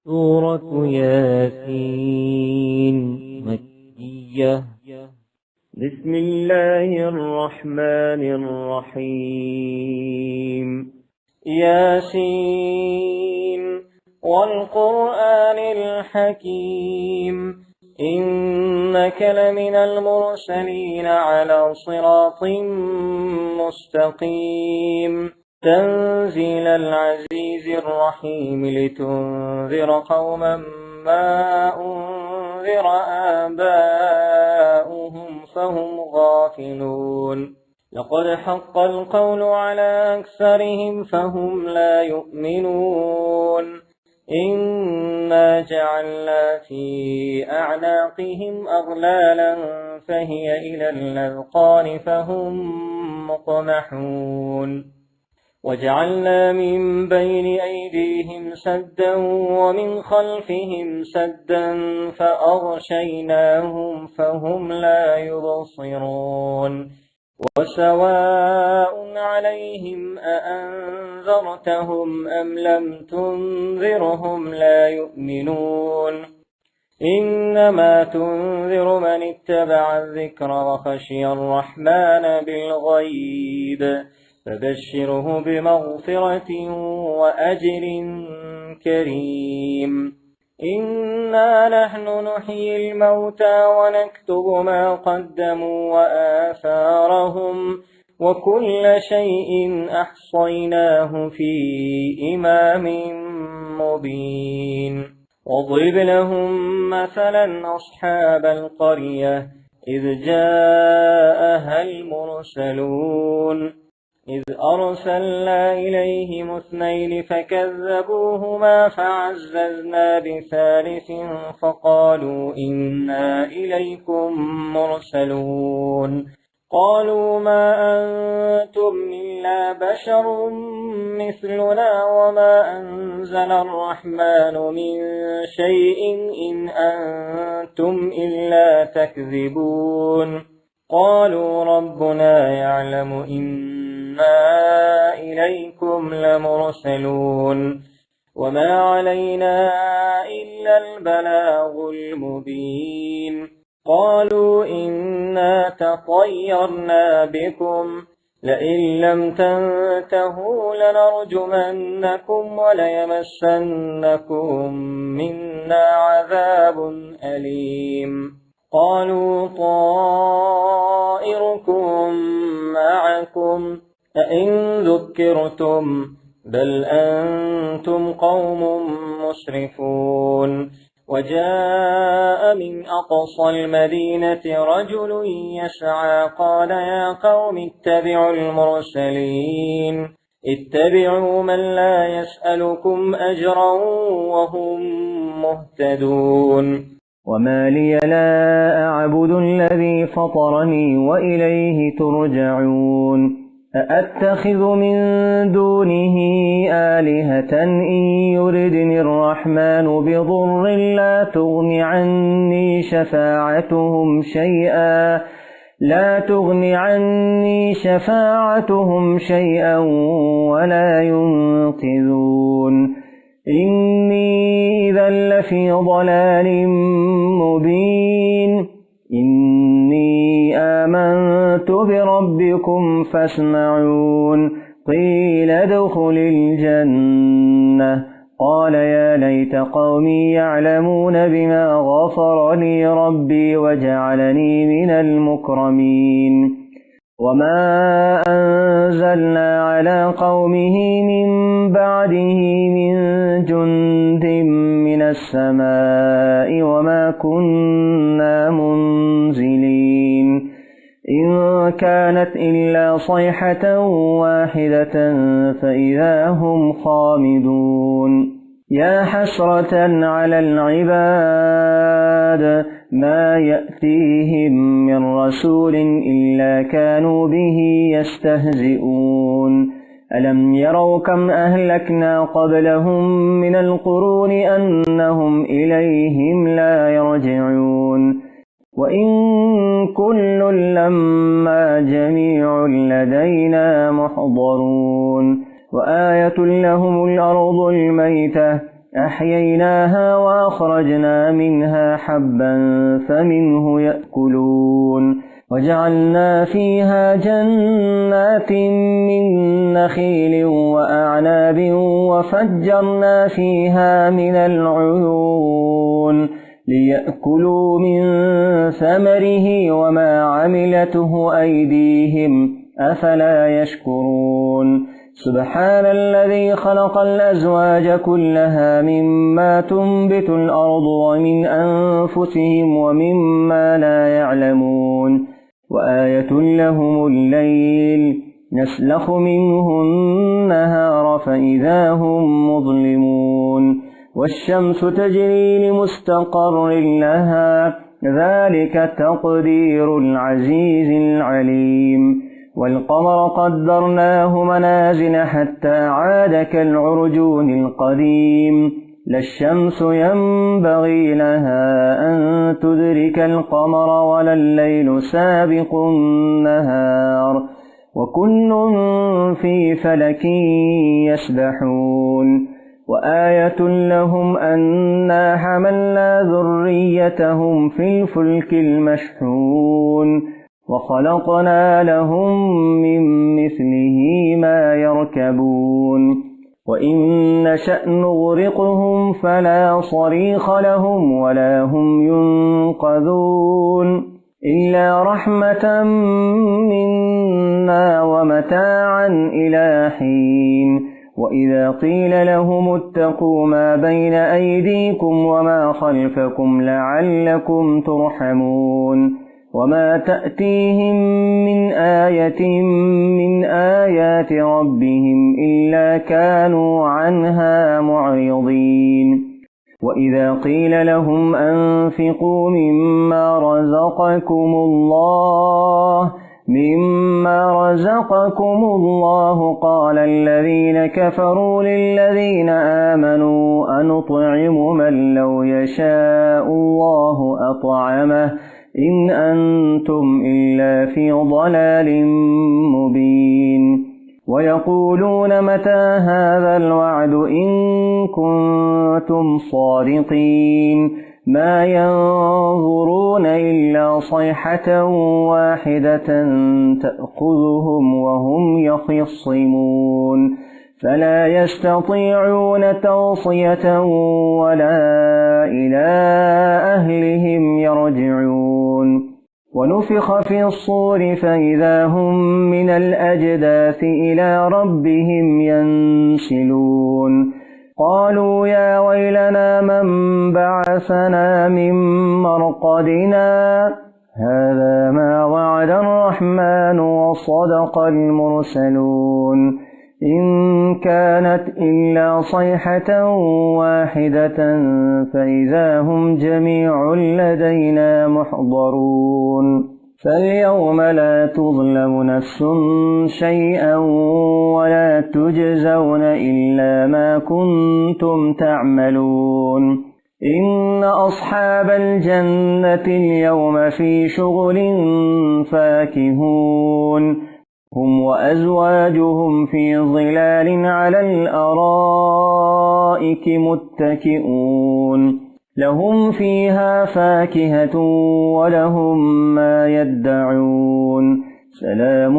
سورة ياسين مكية. بسم الله الرحمن الرحيم. ياسين والقرآن الحكيم إنك لمن المرسلين على صراط مستقيم تنزيل العزيز الرحيم لتنذر قوما ما أنذر آباؤهم فهم غافلون. لقد حق القول على أكثرهم فهم لا يؤمنون. إنا جعلنا في أعناقهم أغلالا فهي إلى الأذقان فهم مقمحون. وجعلنا من بين أيديهم سدا ومن خلفهم سدا فأغشيناهم فهم لا يبصرون. وسواء عليهم أأنذرتهم أم لم تنذرهم لا يؤمنون. إنما تنذر من اتبع الذكر وخشي الرحمن بالغيب فبشره بمغفرة وأجر كريم. إنا نحن نحيي الموتى ونكتب ما قدموا وآثارهم وكل شيء أحصيناه في إمام مبين. واضرب لهم مثلا أصحاب القرية إذ جاءها المرسلون إذ أرسلنا إليهم اثنين فكذبوهما فعززنا بثالث فقالوا إنا إليكم مرسلون. قالوا ما أنتم إلا بشر مثلنا وما أنزل الرحمن من شيء إن أنتم إلا تكذبون. قالوا ربنا يعلم إنا إليكم لمرسلون وما علينا إلا البلاغ المبين. قالوا إنا تطيرنا بكم لئن لم تنتهوا لنرجمنكم وليمسنكم منا عذاب أليم. قالوا طائركم معكم أئن ذكرتم بل أنتم قوم مسرفون. وجاء من أقصى المدينة رجل يسعى قال يا قوم اتبعوا المرسلين اتبعوا من لا يسألكم أجرا وهم مهتدون. وما لي لا أعبد الذي فطرني وإليه ترجعون. أأتخذ من دونه آلهة إن يردني الرحمن بضر لا تغن عني شفاعتهم شيئا ولا ينقذون. إني إذا لفي ضلال مبين. إني آمنت بربكم فاسمعون. قيل ادخل الجنة قال يا ليت قومي يعلمون بما غفر لي ربي وجعلني من المكرمين. وما أنزلنا على قومه من بعده من جند من السماء وما كنا منزلين. إن كانت إلا صيحة واحدة فإذا هم خامدون. يا حسرة على العباد ما يأتيهم من رسول إلا كانوا به يستهزئون. ألم يروا كم أهلكنا قبلهم من القرون أنهم إليهم لا يرجعون. وإن كل لما جميع لدينا محضرون. وآية لهم الأرض الميتة أحييناها وأخرجنا منها حبا فمنه يأكلون وجعلنا فيها جنات من نخيل وأعناب وفجرنا فيها من العيون ليأكلوا من ثمره وما عملته أيديهم أفلا يشكرون سبحان الذي خلق الأزواج كلها مما تنبت الأرض ومن أنفسهم ومما لا يعلمون وآية لهم الليل نسلخ منه النهار فإذا هم مظلمون والشمس تجري لمستقر لها ذلك تقدير العزيز العليم والقمر قدرناه منازل حتى عاد كالعرجون القديم لا الشمس ينبغي لها أن تدرك القمر ولا الليل سابق النهار وكل في فلك يسبحون وآية لهم أنا حملنا ذريتهم في الفلك المشحون وخلقنا لهم من مثله ما يركبون وإن نشأ نغرقهم فلا صريخ لهم ولا هم ينقذون إلا رحمة منا ومتاعا إلى حين وإذا قيل لهم اتقوا ما بين أيديكم وما خلفكم لعلكم ترحمون وما تأتيهم من آية من آيات ربهم إلا كانوا عنها معرضين وإذا قيل لهم أنفقوا مما رزقكم الله قال الذين كفروا للذين آمنوا أنطعم من لو يشاء الله أطعمه إن أنتم إلا في ضلال مبين ويقولون متى هذا الوعد إن كنتم صادقين ما ينظرون إلا صيحة واحدة تأخذهم وهم يخصمون فلا يستطيعون توصية ولا إلى أهلهم يرجعون ونفخ في الصور فإذا هم من الأجداث إلى ربهم ينسلون قالوا يا ويلنا من بعثنا من مرقدنا هذا ما وعد الرحمن وصدق المرسلون إن كانت إلا صيحة واحدة فإذا هم جميع لدينا محضرون فاليوم لا تظلم نفس شيئا ولا تجزون إلا ما كنتم تعملون إن أصحاب الجنة اليوم في شغل فاكهون هم وأزواجهم في ظلال على الأرائك متكئون لهم فيها فاكهة ولهم ما يدعون سلام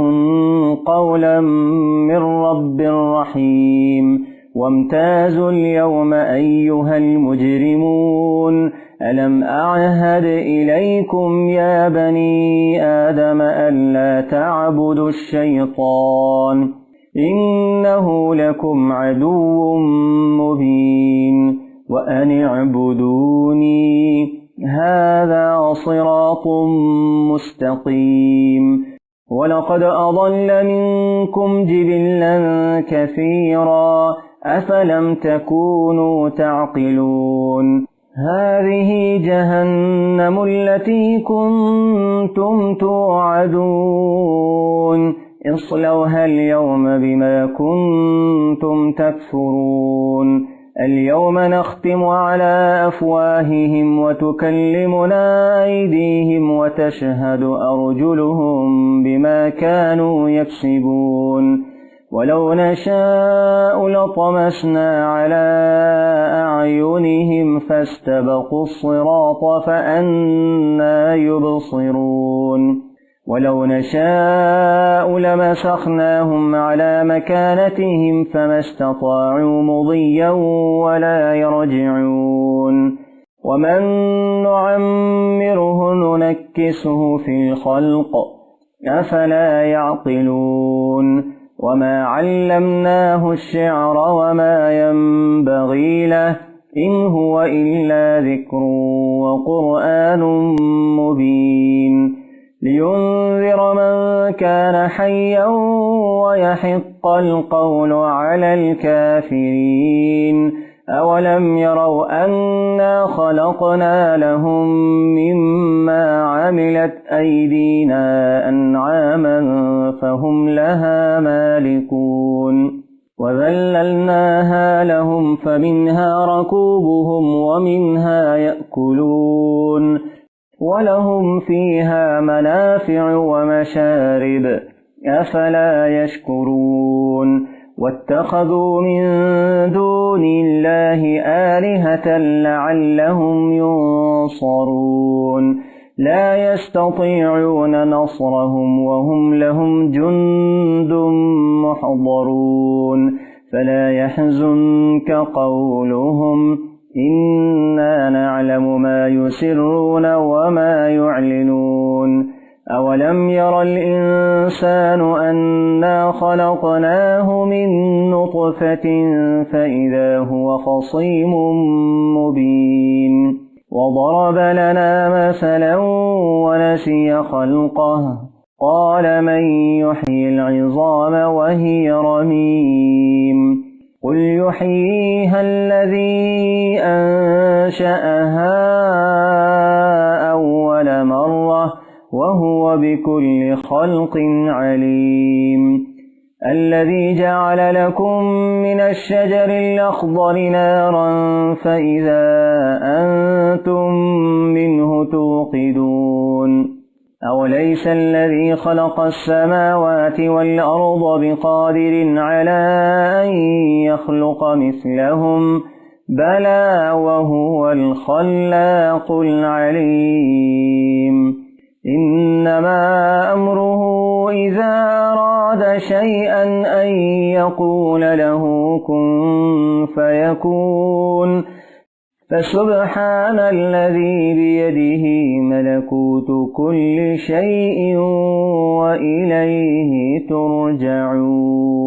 قولا من رب رحيم وامتازوا اليوم أيها المجرمون ألم أعهد إليكم يا بني آدم ألا تعبدوا الشيطان إنه لكم عدو مبين وأن اعبدوني هذا صراط مستقيم ولقد أضل منكم جبلا كثيرا أفلم تكونوا تعقلون هذه جهنم التي كنتم توعدون اصلوها اليوم بما كنتم تكفرون اليوم نختم على أفواههم وتكلمنا أيديهم وتشهد أرجلهم بما كانوا يكسبون ولو نشاء لطمسنا على بهم فاستبقوا الصراط فأنى يبصرون ولو نشاء لمسخناهم على مكانتهم فما استطاعوا مضيا ولا يرجعون ومن نعمره ننكسه في الخلق أفلا يعقلون وما علمناه الشعر وما ينبغي له إن هو إلا ذكر وقرآن مبين لينذر من كان حيا ويحق القول على الكافرين أولم يروا أنا خلقنا لهم مما عملت أيدينا أنعاما فهم لها مالكون وذللناها لهم فمنها ركوبهم ومنها يأكلون ولهم فيها منافع ومشارب أفلا يشكرون واتخذوا من دون الله آلهة لعلهم ينصرون لا يستطيعون نصرهم وهم لهم جند محضرون فلا يحزنك قولهم إنا نعلم ما يسرون وما يعلنون أولم ير الإنسان أنا خلقناه من نطفة فإذا هو خصيم مبين وضرب لنا مثلا ونسي خلقه قال من يحيي العظام وهي رميم قل يحييها الذي أنشأها أول مرة وهو بكل خلق عليم الذي جعل لكم من الشجر الأخضر نارا فإذا أنتم منه توقدون أوليس الذي خلق السماوات والأرض بقادر على أن يخلق مثلهم بلى وهو الخلاق العليم إنما أمره إذا أراد شيئا أن يقول له كن فيكون فسبحان الذي بيده ملكوت كل شيء وإليه ترجعون.